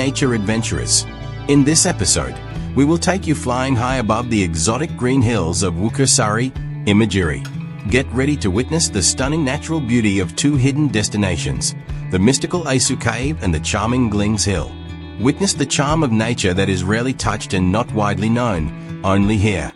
nature adventurers. In this episode, we will take you flying high above the exotic green hills of Wukirsari, Imogiri. Get ready to witness the stunning natural beauty of two hidden destinations, the mystical Asu Cave and the charming Glings Hill. Witness the charm of nature that is rarely touched and not widely known, only here.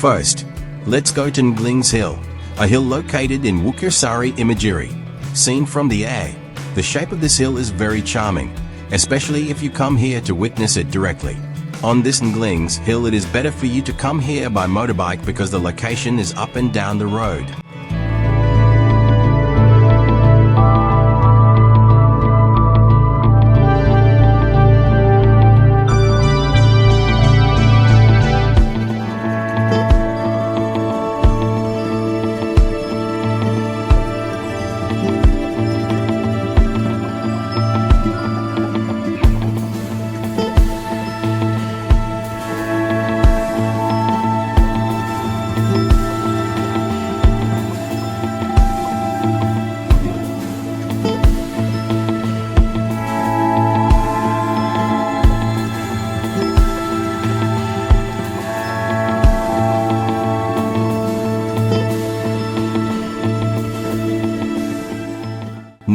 First, let's go to Glings Hill, a hill located in Wukirsari, Imogiri. Seen from the air, the shape of this hill is very charming, especially if you come here to witness it directly. On this Glings Hill, it is better for you to come here by motorbike because the location is up and down the road.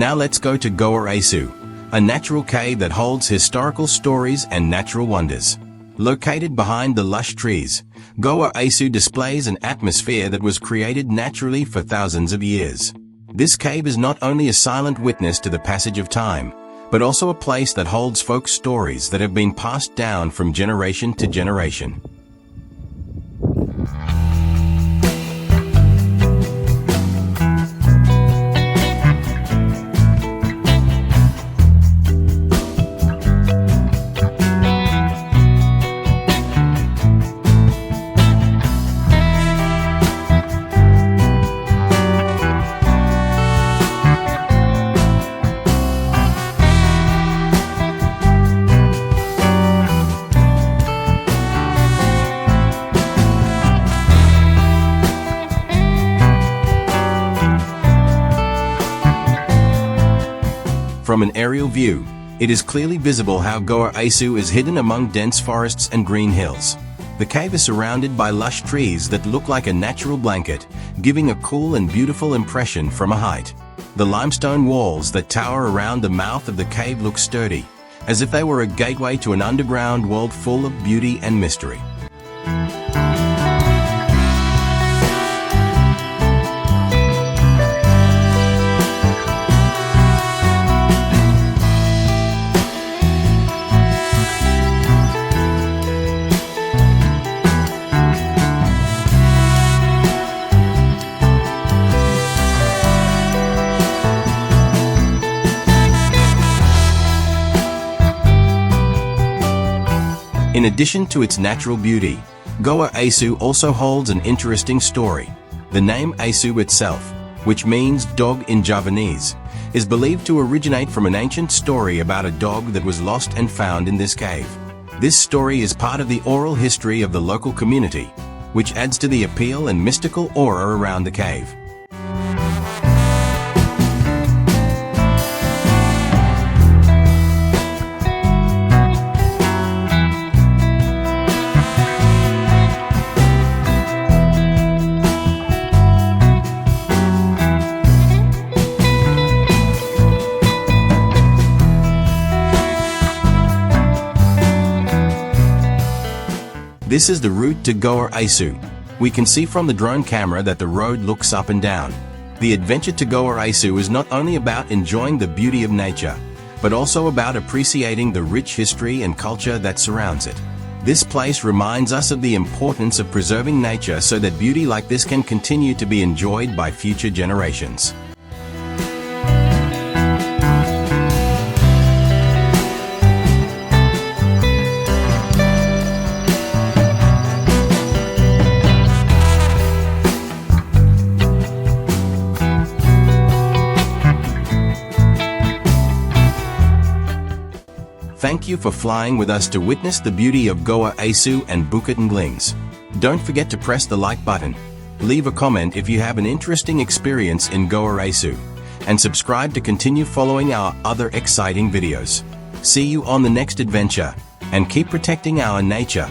Now let's go to Goa Asu, a natural cave that holds historical stories and natural wonders. Located behind the lush trees, Goa Asu displays an atmosphere that was created naturally for thousands of years. This cave is not only a silent witness to the passage of time, but also a place that holds folk stories that have been passed down from generation to generation. From an aerial view, it is clearly visible how Goa Asu is hidden among dense forests and green hills. The cave is surrounded by lush trees that look like a natural blanket, giving a cool and beautiful impression from a height. The limestone walls that tower around the mouth of the cave look sturdy, as if they were a gateway to an underground world full of beauty and mystery. In addition to its natural beauty, Goa Asu also holds an interesting story. The name Asu itself, which means dog in Javanese, is believed to originate from an ancient story about a dog that was lost and found in this cave. This story is part of the oral history of the local community, which adds to the appeal and mystical aura around the cave. This is the route to Goa Asu. We can see from the drone camera that the road looks up and down. The adventure to Goa Asu is not only about enjoying the beauty of nature, but also about appreciating the rich history and culture that surrounds it. This place reminds us of the importance of preserving nature so that beauty like this can continue to be enjoyed by future generations. Thank you for flying with us to witness the beauty of Goa Asu and Bukit Nglingse. Don't forget to press the like button. Leave a comment if you have an interesting experience in Goa Asu. And subscribe to continue following our other exciting videos. See you on the next adventure. And keep protecting our nature.